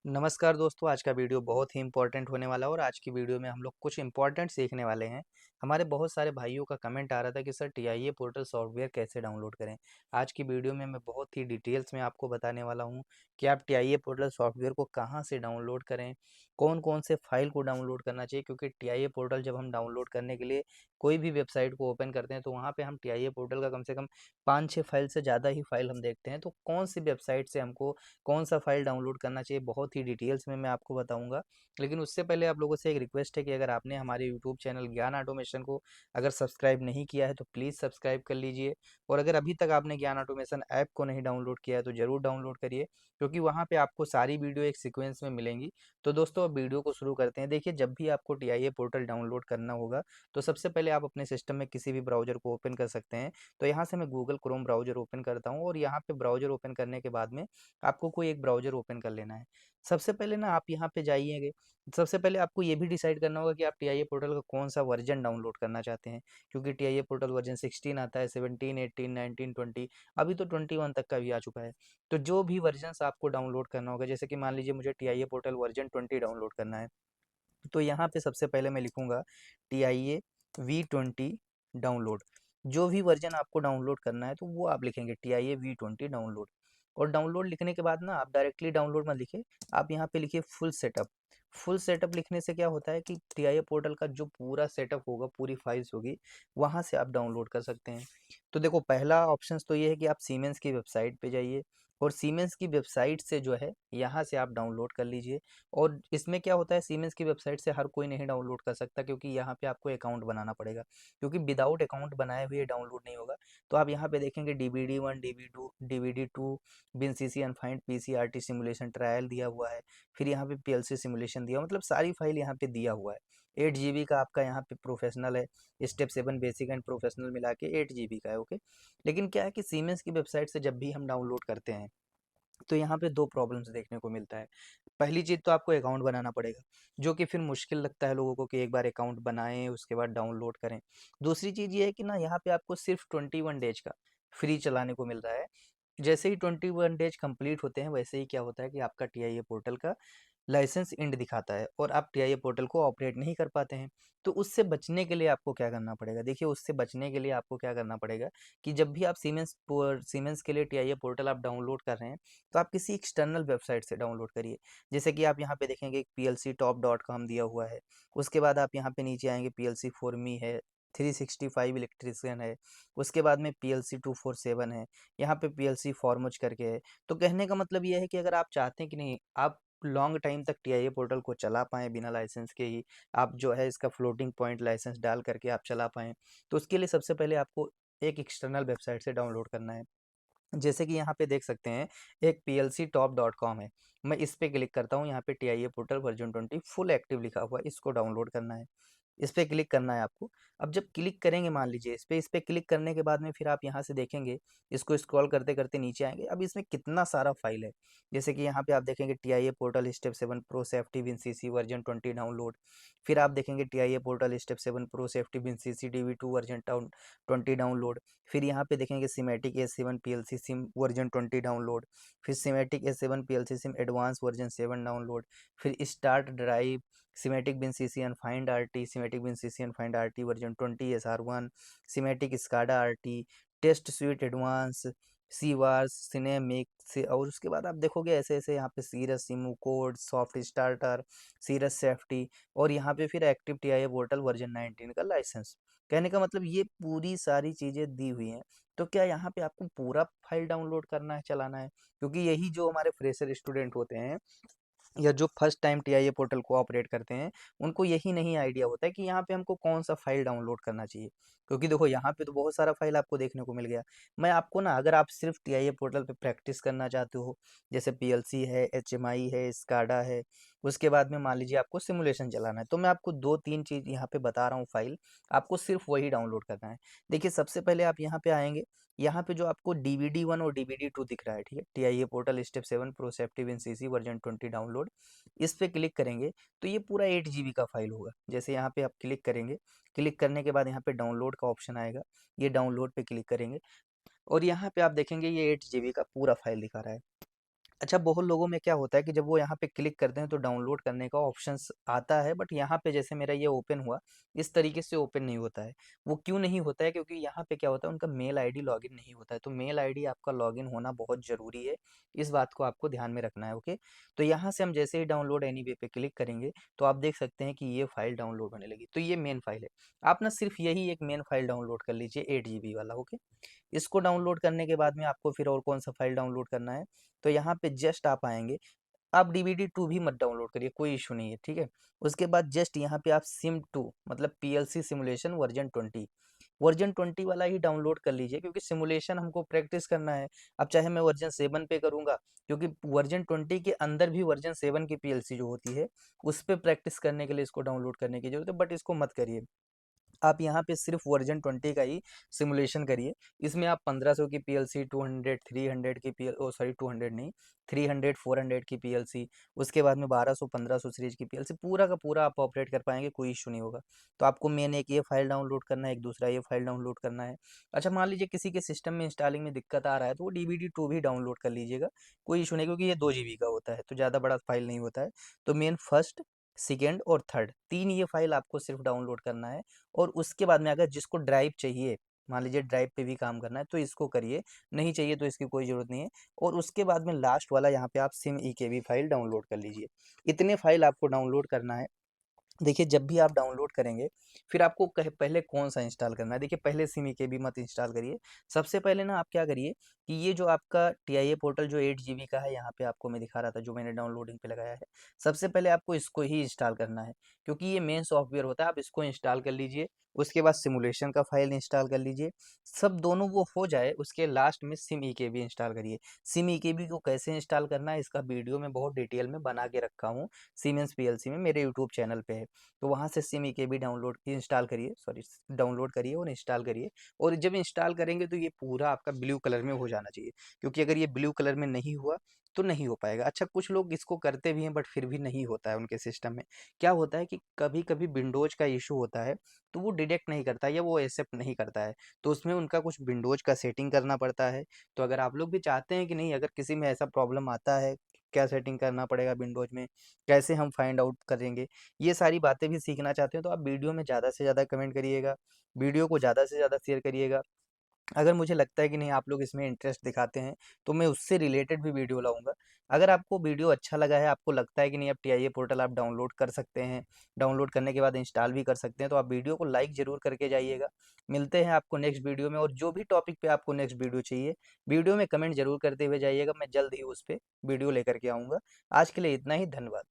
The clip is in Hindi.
नमस्कार दोस्तों, आज का वीडियो बहुत ही इम्पोर्टेंट होने वाला है और आज की वीडियो में हम लोग कुछ इम्पोर्टेंट सीखने वाले हैं। हमारे बहुत सारे भाइयों का कमेंट आ रहा था कि सर टीआईए पोर्टल सॉफ्टवेयर कैसे डाउनलोड करें। आज की वीडियो में मैं बहुत ही डिटेल्स में आपको बताने वाला हूं कि आप टीआईए पोर्टल सॉफ्टवेयर को कहां से डाउनलोड करें, कौन-कौन से फाइल को डाउनलोड करना चाहिए, क्योंकि टीआईए पोर्टल जब हम डाउनलोड करने के लिए कोई भी वेबसाइट को ओपन करते हैं तो वहाँ पे हम टीआईए पोर्टल का कम से कम 5-6 फाइल से ज़्यादा ही फाइल हम देखते हैं। तो कौन सी वेबसाइट से हमको कौन-सा फ़ाइल डाउनलोड करना चाहिए, बहुत ही डिटेल्स में मैं आपको बताऊँगा। लेकिन उससे पहले आप लोगों से एक रिक्वेस्ट है कि अगर आपने हमारे यूट्यूब चैनल ज्ञान ऑटोमेशन को अगर सब्सक्राइब नहीं किया है, तो प्लीज़ सब्सक्राइब कर लीजिए। और अगर अभी तक आपने ज्ञान ऑटोमेशन ऐप को नहीं डाउनलोड किया है, तो ज़रूर डाउनलोड करिए, क्योंकि वहाँ पे आपको सारी वीडियो एक सीक्वेंस में मिलेंगी। तो दोस्तों, अब वीडियो को शुरू करते हैं। देखिए, जब भी आपको टीआईए पोर्टल डाउनलोड करना होगा, तो सबसे पहले आप अपने सिस्टम में किसी भी ब्राउज़र को ओपन कर सकते हैं। तो यहाँ से मैं गूगल क्रोम ब्राउज़र ओपन करता हूँ और यहाँ पे ब्राउज़र ओपन करने के बाद में आपको कोई एक ब्राउज़र ओपन कर लेना है। सबसे पहले ना आप यहाँ पे जाइएगे, सबसे पहले आपको ये भी डिसाइड करना होगा कि आप टीआईए पोर्टल का कौन-सा वर्ज़न डाउनलोड करना चाहते हैं, क्योंकि टीआईए पोर्टल वर्ज़न 16 आता है, 17, 18, 19, 20, अभी तो 21 तक का भी आ चुका है। तो जो भी वर्ज़न्स आपको डाउनलोड करना होगा, जैसे कि मान लीजिए मुझे टीआईए पोर्टल वर्ज़न 20 डाउनलोड करना है, तो यहाँ पे सबसे पहले मैं लिखूँगा टीआईए V20 डाउनलोड। जो भी वर्ज़न आपको डाउनलोड करना है, तो वो आप लिखेंगे टीआईए V20 डाउनलोड। और डाउनलोड लिखने के बाद ना आप डायरेक्टली डाउनलोड मत लिखिए, आप यहाँ पे लिखिए फुल सेटअप। फुल सेटअप लिखने से क्या होता है कि टीआईए पोर्टल का जो पूरा सेटअप होगा, पूरी फाइल्स होगी, वहाँ से आप डाउनलोड कर सकते हैं। तो देखो, पहला ऑप्शंस तो ये है कि आप सीमेंस की वेबसाइट पे जाइए और सीमेंस की वेबसाइट से जो है, यहाँ से आप डाउनलोड कर लीजिए। और इसमें क्या होता है, सीमेंस की वेबसाइट से हर कोई नहीं डाउनलोड कर सकता, क्योंकि यहाँ पे आपको अकाउंट बनाना पड़ेगा, क्योंकि विदाउट अकाउंट बनाए हुए डाउनलोड नहीं होगा। तो आप यहाँ पे देखेंगे डीवीडी 1, डीवीडी 2, विनसीसी अनफाइंड पीसीआरटी सिमुलेशन ट्रायल दिया हुआ है। फिर यहाँ पे पीएलसी सिमुलेशन दिया, मतलब सारी फाइल यहाँ पे दिया हुआ है। 8 GB का आपका यहाँ पे प्रोफेशनल है, स्टेप 7 बेसिक एंड प्रोफेशनल मिला के 8 GB का है। ओके, लेकिन क्या है कि सीमेंस की वेबसाइट से जब भी हम डाउनलोड करते हैं, तो यहाँ पे दो प्रॉब्लम्स देखने को मिलता है। पहली चीज़ तो आपको अकाउंट बनाना पड़ेगा, जो कि फिर मुश्किल लगता है लोगों को कि एक बार अकाउंट बनाएँ, उसके बाद डाउनलोड करें। दूसरी चीज़ ये है कि ना, यहाँ पे आपको सिर्फ़ 21 डेज़ का फ्री चलाने को मिल रहा है। जैसे ही 21 डेज़ कंप्लीट होते हैं, वैसे ही क्या होता है कि आपका टीआईए पोर्टल का लाइसेंस एंड दिखाता है और आप टीआईए पोर्टल को ऑपरेट नहीं कर पाते हैं। तो उससे बचने के लिए आपको क्या करना पड़ेगा? देखिए, उससे बचने के लिए आपको क्या करना पड़ेगा कि जब भी आप सीमेंस के लिए टीआईए पोर्टल आप डाउनलोड कर रहे हैं, तो आप किसी एक्सटर्नल वेबसाइट से डाउनलोड करिए। जैसे कि आप यहाँ पे देखेंगे एक plctop.com दिया हुआ है। उसके बाद आप यहाँ पे नीचे आएँगे, पीएलसी फॉर मी है, 365 इलेक्ट्रीशियन है, उसके बाद में पीएलसी 247 है, यहाँ पे पीएलसी फॉर्मोज करके है। तो कहने का मतलब ये है कि अगर आप चाहते हैं कि नहीं, आप लॉन्ग टाइम तक टीआईए पोर्टल को चला पाएँ बिना लाइसेंस के ही, आप जो है इसका फ्लोटिंग पॉइंट लाइसेंस डाल करके आप चला पाएँ, तो उसके लिए सबसे पहले आपको एक एक्सटर्नल वेबसाइट से डाउनलोड करना है। जैसे कि यहाँ पे देख सकते हैं, एक plctop.com है। मैं इस पे क्लिक करता हूँ, यहाँ पे TIA portal version 20 full active लिखा हुआ है, इसको डाउनलोड करना है। इस पे क्लिक करना है आपको। अब जब क्लिक करेंगे, मान लीजिए इस पे क्लिक करने के बाद में फिर आप यहाँ से देखेंगे, इसको स्क्रॉल करते-करते नीचे आएँगे। अब इसमें कितना सारा फ़ाइल है। जैसे कि यहाँ पे आप देखेंगे TIA portal step 7 pro safety WinCC version 20 download. फिर आप देखेंगे TIA portal step 7 pro safety WinCC DV two version 20 download. फिर यहाँ पे देखेंगे Simatic S7 PLC sim version 20 download. फिर Simatic S7 PLC sim advance version 7 download. फिर start drive, Simatic WinCC unified RT, Simatic WinCC unified RT version 20 SR1, Simatic SCADA RT, test suite advance, SiVArc, सिनेमिक्स। और उसके बाद आप देखोगे ऐसे-ऐसे यहाँ पे सीरस सिमू कोड, सॉफ्ट स्टार्टर, सीरस सेफ्टी, और यहाँ पे फिर एक्टिव टीआईए पोर्टल वर्ज़न 19 का लाइसेंस। कहने का मतलब ये पूरी सारी चीज़ें दी हुई हैं। तो क्या यहाँ पे आपको पूरा फ़ाइल डाउनलोड करना है, चलाना है? क्योंकि यही जो हमारे फ्रेशर स्टूडेंट होते हैं, या जो फर्स्ट टाइम टीआईए पोर्टल को ऑपरेट करते हैं, उनको यही नहीं आइडिया होता है कि यहाँ पे हमको कौन-सा फ़ाइल डाउनलोड करना चाहिए। क्योंकि देखो, यहाँ पे तो बहुत सारा फ़ाइल आपको देखने को मिल गया। मैं आपको ना, अगर आप सिर्फ़ टीआईए पोर्टल पे प्रैक्टिस करना चाहते हो, जैसे पीएलसी है, एचएमआई है, स्काडा है, उसके बाद में मान लीजिए आपको सिमुलेशन चलाना है, तो मैं आपको 2-3 चीज़ यहाँ पे बता रहा हूँ फ़ाइल, आपको सिर्फ़ वही डाउनलोड करना है। देखिए, सबसे पहले आप यहाँ पे आएँगे, यहाँ पे जो आपको डीवीडी 1 और डीवीडी 2 दिख रहा है, ठीक है? TIA portal step 7 pro safety WinCC version 20 download. इस पे क्लिक करेंगे, तो ये पूरा 8 जीबी का फाइल होगा। जैसे यहाँ पे आप क्लिक करेंगे, क्लिक करने के बाद यहाँ पे डाउनलोड का ऑप्शन आएगा, ये डाउनलोड पे क्लिक करेंगे और यहाँ पे आप देखेंगे ये 8 जीबी का पूरा फाइल दिखा रहा है। अच्छा, बहुत लोगों में क्या होता है कि जब वो यहाँ पे क्लिक करते हैं तो डाउनलोड करने का ऑप्शंस आता है, बट यहाँ पे जैसे मेरा ये ओपन हुआ, इस तरीके से ओपन नहीं होता है। वो क्यों नहीं होता है? क्योंकि यहाँ पे क्या होता है, उनका मेल आईडी लॉगिन नहीं होता है। तो मेल आईडी आपका लॉगिन होना बहुत ज़रूरी है, इस बात को आपको ध्यान में रखना है, ओके? तो यहाँ से हम जैसे ही डाउनलोड एनीवे पे क्लिक करेंगे, तो आप देख सकते हैं कि ये फाइल डाउनलोड होने लगी। तो ये मेन फाइल है। आप ना सिर्फ यही एक मेन फाइल डाउनलोड कर लीजिए, 8 जीबी वाला, ओके? इसको डाउनलोड करने के बाद में आपको फिर और कौन सा फाइल डाउनलोड करना है, तो यहाँ पे जस्ट आप आएँगे। आप डीवीडी 2 भी मत डाउनलोड करिए, कोई इश्यू नहीं है, ठीक है? उसके बाद जस्ट यहाँ पे आप सिम 2 मतलब पीएलसी सिमुलेशन वर्ज़न 20 वाला ही डाउनलोड कर लीजिए, क्योंकि सिमुलेशन हमको प्रैक्टिस करना है। अब चाहे मैं वर्ज़न 7 पे करूँगा, क्योंकि वर्ज़न 20 के अंदर भी वर्ज़न 7 की पीएलसी जो होती है, उस पे प्रैक्टिस करने के लिए इसको डाउनलोड करने की ज़रूरत है, बट इसको मत करिए। आप यहाँ पे सिर्फ वर्ज़न 20 का ही सिमुलेशन करिए। इसमें आप 1500 की पीएलसी, 200, 300 की पीएल ओह सॉरी 200 नहीं, 300, 400 की पीएलसी, उसके बाद में 1200, 1500 सीरीज़ की पीएलसी, पूरा का पूरा आप ऑपरेट कर पाएँगे, कोई इश्यू नहीं होगा। तो आपको मेन एक ये फ़ाइल डाउनलोड करना है, एक दूसरा ये फ़ाइल डाउनलोड करना है। अच्छा, मान लीजिए किसी के सिस्टम में इंस्टॉलिंग में दिक्कत आ रहा है, तो वो डीवीडी 2 भी डाउनलोड कर लीजिएगा, कोई इश्यू नहीं, क्योंकि ये 2 जीबी का होता है, तो ज़्यादा बड़ा फ़ाइल नहीं होता है। तो मेन फर्स्ट, सेकंड और थर्ड 3 ये फ़ाइल आपको सिर्फ डाउनलोड करना है। और उसके बाद में अगर जिसको ड्राइव चाहिए, मान लीजिए ड्राइव पे भी काम करना है, तो इसको करिए, नहीं चाहिए तो इसकी कोई ज़रूरत नहीं है। और उसके बाद में लास्ट वाला यहाँ पे आप सिम ईकेबी फाइल डाउनलोड कर लीजिए। इतने फाइल आपको डाउनलोड करना है। देखिए, जब भी आप डाउनलोड करेंगे, फिर आपको कह पहले कौन-सा इंस्टॉल करना है। देखिए, पहले सिम-ई-के-बी मत इंस्टॉल करिए। सबसे पहले ना आप क्या करिए कि ये जो आपका टीआईए पोर्टल जो 8 जीबी का है, यहाँ पे आपको मैं दिखा रहा था, जो मैंने डाउनलोडिंग पे लगाया है। सबसे पहले आपको इसको ही इंस्टॉल करना है, क्योंकि ये मेन सॉफ्टवेयर होता है। आप इसको इंस्टॉल कर लीजिए, उसके बाद सिमुलेशन का फाइल इंस्टॉल कर लीजिए। सब दोनों वो हो जाए, उसके लास्ट में सिम-ई-के-बी इंस्टॉल करिए। सिम-ई-के-बी को कैसे इंस्टॉल करना है, इसका वीडियो मैं बहुत डिटेल में बना के रखा हूँ, सीमेंस पीएलसी में, मेरे यूट्यूब चैनल पे है। तो वहाँ से सिम ईकेबी डाउनलोड करिए और इंस्टॉल करिए। और जब इंस्टॉल करेंगे तो ये पूरा आपका ब्लू कलर में हो जाना चाहिए, क्योंकि अगर ये ब्लू कलर में नहीं हुआ तो नहीं हो पाएगा। अच्छा, कुछ लोग इसको करते भी हैं, बट फिर भी नहीं होता है उनके सिस्टम में। क्या होता है कि कभी-कभी विंडोज़ का इश्यू होता है, तो वो डिटेक्ट नहीं करता है या वो एक्सेप्ट नहीं करता है। तो उसमें उनका कुछ विंडोज़ का सेटिंग करना पड़ता है। तो अगर आप लोग भी चाहते हैं कि नहीं, अगर किसी में ऐसा प्रॉब्लम आता है, क्या सेटिंग करना पड़ेगा विंडोज़ में, कैसे हम फाइंड आउट करेंगे, ये सारी बातें भी सीखना चाहते हो, तो आप वीडियो में ज़्यादा से ज़्यादा कमेंट करिएगा, वीडियो को ज़्यादा से ज़्यादा शेयर करिएगा। अगर मुझे लगता है कि नहीं, आप लोग इसमें इंटरेस्ट दिखाते हैं, तो मैं उससे रिलेटेड भी वीडियो लाऊँगा। अगर आपको वीडियो अच्छा लगा है, आपको लगता है कि नहीं अब टीआईए पोर्टल आप डाउनलोड कर सकते हैं, डाउनलोड करने के बाद इंस्टॉल भी कर सकते हैं, तो आप वीडियो को लाइक ज़रूर करके जाइएगा। मिलते हैं आपको नेक्स्ट वीडियो में, और जो भी टॉपिक पे आपको नेक्स्ट वीडियो चाहिए, वीडियो में कमेंट ज़रूर करते हुए जाइएगा, मैं जल्द ही उस पे वीडियो लेकर के आऊँगा। आज के लिए इतना ही, धन्यवाद।